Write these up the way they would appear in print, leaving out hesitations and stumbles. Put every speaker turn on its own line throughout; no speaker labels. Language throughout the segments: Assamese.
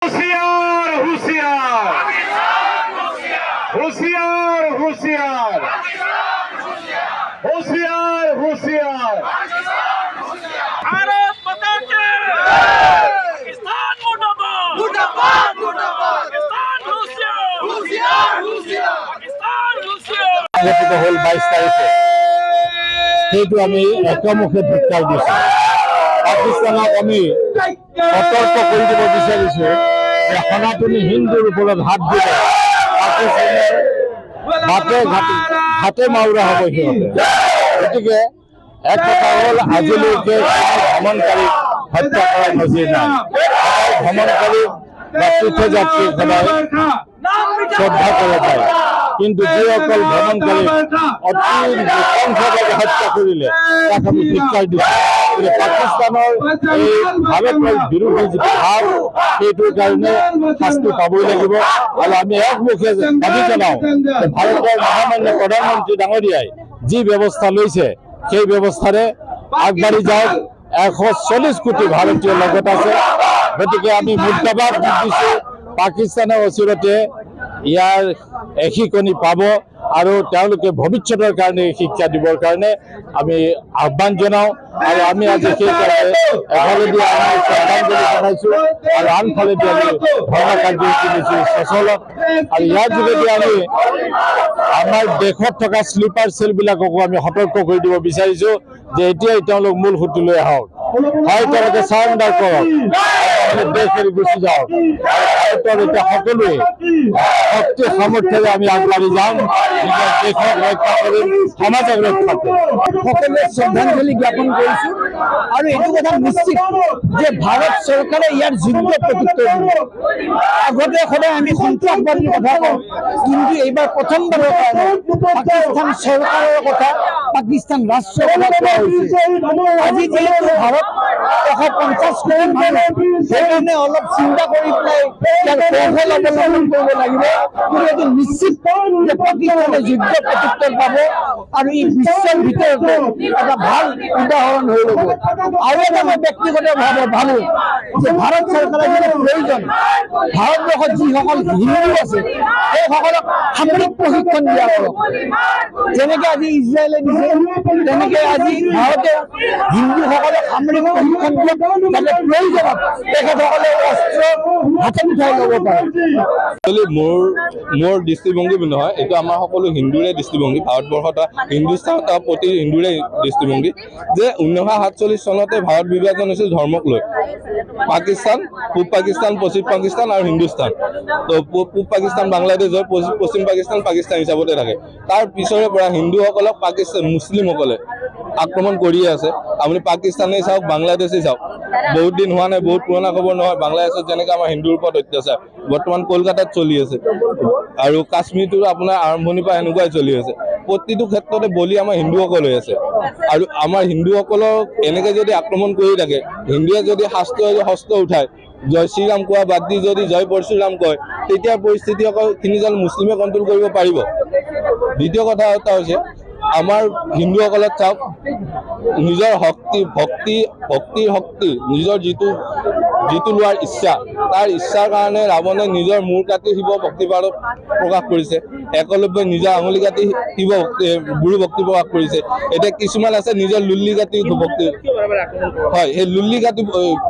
होशियार होशियार होशियार होशियार होशियार होशियार
भारत माता की पाकिस्तान मुर्दाबाद मुर्दाबाद मुर्दाबाद पाकिस्तान होशियार होशियार होशियार पाकिस्तान होशियार
অনুষ্ঠিত হল 22 তাৰিখে সেইটো আমি একমুখে ধিক্কাৰ দিছো। পাকিস্তানক আমি সতৰ্ক কৰি দিব বিচাৰিছো যে সনাতনী হিন্দুৰ ওপৰত হাত দিলে পাকিস্তানৰ হাতে মাউৰা হ'ব সিহঁতে। গতিকে এক কথা হ'ল আজিলৈকে ভ্ৰমণকাৰীক হত্যা কৰাৰ নজিৰ নাই। ভ্ৰমণকাৰীক বা তীৰ্থযাত্ৰীক সদায় শ্ৰদ্ধা কৰা যায়, কিন্তু যিসকল ভ্ৰমণকাৰী অতি নৃশংসভাৱে হত্যা কৰিলে তাক আমি ধিক্কাৰ দিছোঁ। পাকিস্তানৰ এই ভাৰতৰ বিৰোধী যিটো ভাৱ সেইটোৰ কাৰণে শাস্তি পাবই লাগিব। আৰু আমি একমুখে দাবী জনাওঁ যে ভাৰতৰ মহামান্য প্ৰধানমন্ত্ৰী ডাঙৰীয়াই যি ব্যৱস্থা লৈছে সেই ব্যৱস্থাৰে আগবাঢ়ি যাওক। 140 কোটি ভাৰতীয় লগত আছে। গতিকে আমি মুৰ্দাবাদ দিছোঁ। পাকিস্তানৰ ওচৰতে ইয়াৰ এশিকনি পাব আৰু তেওঁলোকে ভৱিষ্যতৰ কাৰণে শিক্ষা দিবৰ কাৰণে আমি আহ্বান জনাওঁ। আৰু আমি আজি সেইকাৰণে এফালেদি আমি শ্ৰদ্ধাঞ্জলি জনাইছোঁ আৰু আনফালেদি আমি ধৰ্ম কাৰ্যসূচী দিছোঁ সচলত। আৰু ইয়াৰ যোগেদি আমি আমাৰ দেশত থকা শ্লিপাৰ চেলবিলাককো আমি সতৰ্ক কৰি দিব বিচাৰিছোঁ যে এতিয়াই তেওঁলোক মূল সুঁতিলৈ আহক, হয় তেওঁলোকে চাৰেণ্ডাৰ কৰক, দেশ এৰি গুচি যাওক। ভাৰতৰ এতিয়া সকলোৱে শক্তি সামৰ্থ্যৰে আমি আগবাঢ়ি যাম, নিজৰ দেশক ৰক্ষা কৰিম, সমাজক ৰক্ষা কৰিম।
সকলোৱে শ্ৰদ্ধাঞ্জলি জ্ঞাপন কৰিছো আৰু এইটো কথা নিশ্চিত যে ভাৰত চৰকাৰে ইয়াৰ যোগ্য প্ৰত্যুত্তৰ দিব। আগতে সদায় আমি সন্ত্ৰাসবাদীৰ কথা কওঁ, কিন্তু এইবাৰ প্ৰথমবাৰৰ কাৰণে পাকিস্তান চৰকাৰৰ কথা, পাকিস্তান ৰাষ্ট্ৰৰ কথা কোৱা হৈছে। আজি যিহেতু ভাৰত 150 কোটি মানুহ, সেইকাৰণে অলপ চিন্তা কৰি পেলাই ইয়াৰ কৌশল অৱলম্বন কৰিব লাগিব। কিন্তু এইটো নিশ্চিত যে পাকিস্তানে যোগ্য প্ৰত্যুত্তৰ পাব আৰু ই বিশ্বৰ ভিতৰতে এটা ভাল উদাহৰণ হৈ ৰ'ব। আৰু এটা মই ব্যক্তিগতভাৱে ভাবো যে ভাৰত চৰকাৰৰ যিটো প্ৰয়োজন, ভাৰতবৰ্ষত যিসকল হিন্দু আছে সেইসকলক সামৰিক প্ৰশিক্ষণ দিয়া কৰক। যেনেকে আজি ইজৰাইলে দিছে, তেনেকে আজি ভাৰতে হিন্দুসকলক সামৰিক প্ৰশিক্ষণ দিয়ক, যাতে প্ৰয়োজনত তেখেতসকলে অস্ত্ৰ হাতত উঠাই ল'ব পাৰে।
মোৰ দৃষ্টিভংগী নহয়, এইটো আমাৰ সকলো হিন্দুৰে দৃষ্টিভংগী। ভাৰতবৰ্ষত হিন্দুস্তানত প্ৰতি হিন্দুৰে দৃষ্টিভংগী যে 1947 চনতে ভাৰত বিভাজন হৈছিল ধৰ্মক লৈ। পাকিস্তান, পূব পাকিস্তান, পশ্চিম পাকিস্তান আৰু হিন্দুস্তান। তো পূব পাকিস্তান বাংলাদেশ হয়, পশ্চিম পাকিস্তান পাকিস্তান হিচাপতে থাকে। তাৰ পিছৰে পৰা হিন্দুসকলক মুছলিমসকলে আক্ৰমণ কৰিয়ে আছে। আপুনি পাকিস্তানেই চাওক, বাংলাদেশেই চাওক, বহুত দিন হোৱা নাই, বহুত পুৰণা খবৰ নহয়, বাংলাদেশত যেনেকৈ আমাৰ হিন্দুৰ ওপৰত অত্যাচাৰ বৰ্তমান কলকাতাত চলি আছে, আৰু কাশ্মীৰটো আপোনাৰ আৰম্ভণিৰ পৰা এনেকুৱাই চলি আছে। প্ৰতিটো ক্ষেত্ৰতে বলি আমাৰ হিন্দুসকল হৈ আছে। আৰু আমাৰ হিন্দুসকলক এনেকৈ যদি আক্ৰমণ কৰি থাকে, হিন্দুৱে যদি হস্ত উঠায়, জয় শ্ৰীৰাম কোৱা বাদ দি যদি জয় পৰশুৰাম কয়, তেতিয়া পৰিস্থিতি খিনি যেন মুছলিমে কণ্ট্ৰল কৰিব পাৰিব। দ্বিতীয় কথা এটা হৈছে, আমাৰ হিন্দুসকলত চাওক, নিজৰ ভক্তিৰ শক্তি, নিজৰ যিটো লোৱাৰ ইচ্ছা, তাৰ ইচ্ছাৰ কাৰণে ৰাৱণে নিজৰ মূৰ কাটি শিৱ ভক্তিভাৱত প্ৰকাশ কৰিছে। একলব্যই নিজৰ আঙুলি কাটি শিৱ গুৰু ভক্তি প্ৰকাশ কৰিছে। এতিয়া কিছুমান আছে নিজৰ লুল্লি কাটি ভক্তি, হয়, সেই লুল্লি কাটি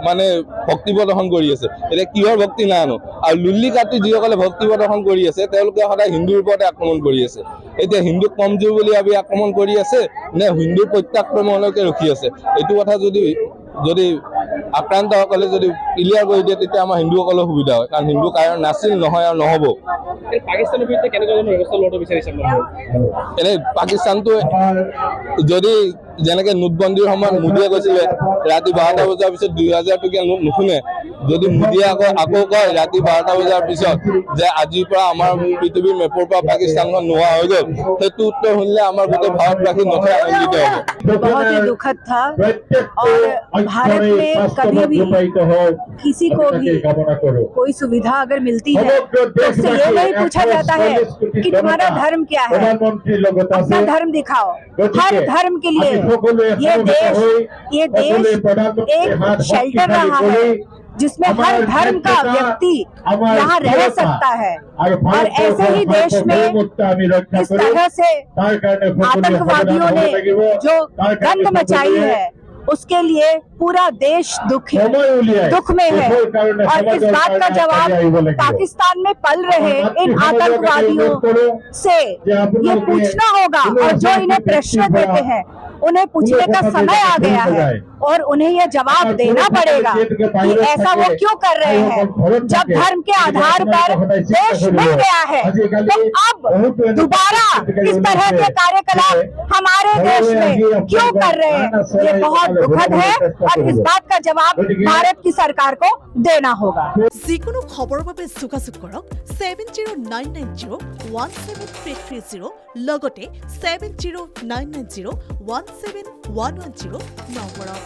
মানে ভক্তি প্ৰদৰ্শন কৰি আছে। এতিয়া কিহৰ ভক্তি নাজানো। আৰু লুল্লি কাটি যিসকলে ভক্তি প্ৰদৰ্শন কৰি আছে তেওঁলোকে সদায় হিন্দুৰ ওপৰতে আক্ৰমণ কৰি আছে। এতিয়া হিন্দুক কমজোৰ বুলি ভাবি আক্ৰমণ কৰি আছে নে হিন্দুৰ প্ৰত্যাক্ৰমণলৈকে ৰখি আছে, এইটো কথা যদি আক্ৰান্তসকলে যদি ক্লিয়াৰ কৰি দিয়ে, তেতিয়া আমাৰ হিন্দুসকলৰ সুবিধা হয়। কাৰণ হিন্দু কাৰণ নাছিল, নহয় আৰু নহ'ব।
পাকিস্তানৰ বিৰুদ্ধে কেনেকুৱা ধৰণৰ ব্যৱস্থা লোৱাটো বিচাৰিছে?
এনেই পাকিস্তানটো যদি যেনেকে নোটবন্দীৰ সময়ত মোদীয়ে কৈছিলে ৰাতি 12টা বজাৰ পিছত 2000 টকীয়া নোট নুশুনে, যদি মোদীয়ে আকৌ কয় ৰাতি 12টা বজাৰ পিছত যে আজিৰ পৰা আমাৰ পৃথিৱীৰ মেপৰ পৰা পাকিস্তানখন নোহোৱা হৈ গ'ল, সেইটো উত্তৰ শুনিলে আমাৰ গোটেই ভাৰতবাসী নথৈ আনন্দিত হ'ব।
बहुत ही दुखद था और भारत में कभी भी किसी को भी कोई सुविधा अगर मिलती है तो उससे ये नहीं पूछा जाता है कि तुम्हारा धर्म क्या है, अपना धर्म दिखाओ। हर धर्म के लिए ये देश एक शेल्टर रहा है जिसमें हर धर्म का व्यक्ति यहाँ रह सकता है और ऐसे ही देश में इस तरह से आतंकवादियों ने जो गंद मचाई है उसके लिए पूरा देश दुख में है और इस बात का जवाब पाकिस्तान में पल रहे इन आतंकवादियों से ये पूछना होगा और जो इन्हें प्रश्न देते हैं उन्हें पूछने का समय आ गया है और उन्हें यह जवाब देना पड़ेगा कि ऐसा वो क्यों कर रहे हैं। जब धर्म के आधार पर देश मिल गया है तो अब दोबारा इस तरह के कार्यकलाप हमारे देश में क्यों कर रहे हैं, ये बहुत दुखद है और इस बात का जवाब भारत की सरकार को देना होगा।
যিকোনো খবৰৰ বাবে যোগাযোগ কৰক 7099017330 লগতে 7099017110 নম্বৰত।